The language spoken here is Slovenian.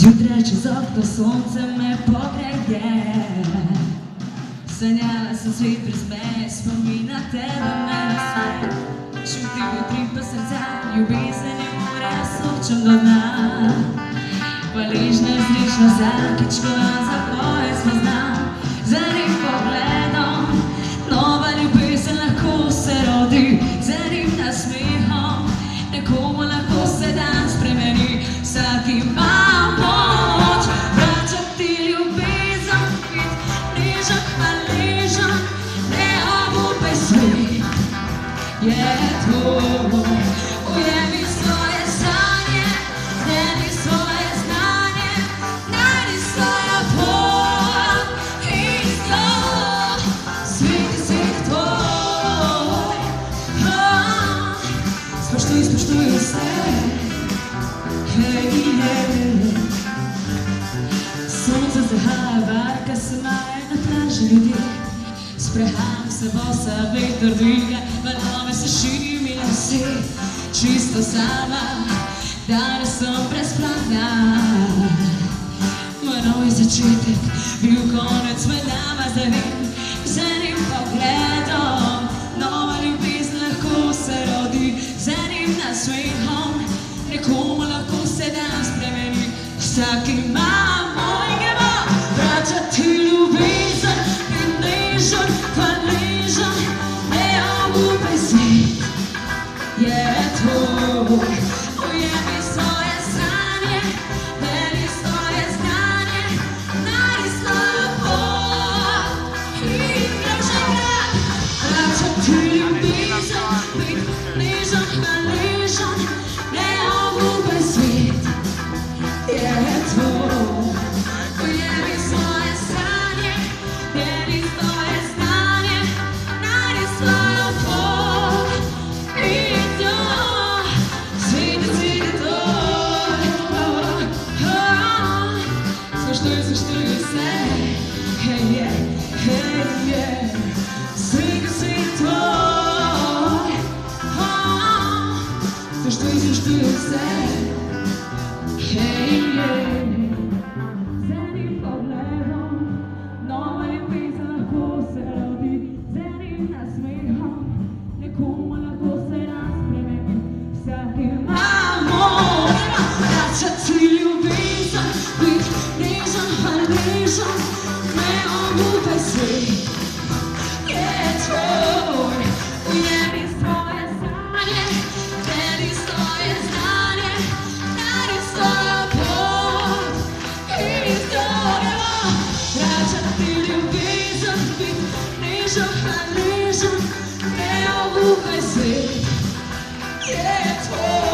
Zjutraj čez okno sonce me pogreje, sanjala sem svet brez meje, spomin na tebe me nasmeje. Čutim utrip pa srca, ljubezen ne more sočem do dna. Hvaležna in srečna vsakič, ko nas za boje spoznam. Z enim pogledom nova ljubezen lahko se rodi, z enim nasmehom nekomu lahko se dan spremeni. Vsak ima moč vračati ljubezen, biti nežen, hvaležen, ne obupaj svet je tvoj. Ujemi svoje sanje, zneni svoje znanje, najdi svojo pot in to svet je svet tvoj. Spoštuj, spoštuj vse. Sonce zahaja, barka se maje na plaži ljudi. Sprehajam se bosa, veter dviga, valove se šimijo vsi. Čisto sama, danes sem brezplatna. Moj novi začetek, bil konec med nama, zdaj vem, z enim pogledom nova ljubezen lahko se rodi, z enim nasmehom nekomu lahko se dan spremeni. Vsak ima moj gremo, vračati ljubezen, biti nežen, hvaležen, ne obupaj svet je tvoj. Ujemi svoje sanje, deli svoje znanje, najdi svojo pot in grem še enkrat. Vračati ljubezen, biti nežen, hvaležen, ne obupaj svet je tvoj. Ujemi svoje sanje, deli svoje znanje, najdi svojo pot in to svet je tvoj. Spoštuj, spoštuj vse, svet je tvoj. Spoštuj, spoštuj vse. Z enim pogledom nova ljubezen lahko se rodi, z enim nasmehom nekomu lahko se dan spremeni. Vsak ima moč vračati ljubezen, biti nežen, hvaležen, ne obupaj svet je tvoj. Ujemi svoje sanje, deli svoje znanje, najdi svojo pot in to vračati ljubezen, biti nežen, hvaležen, ne obupaj svet je tvoj.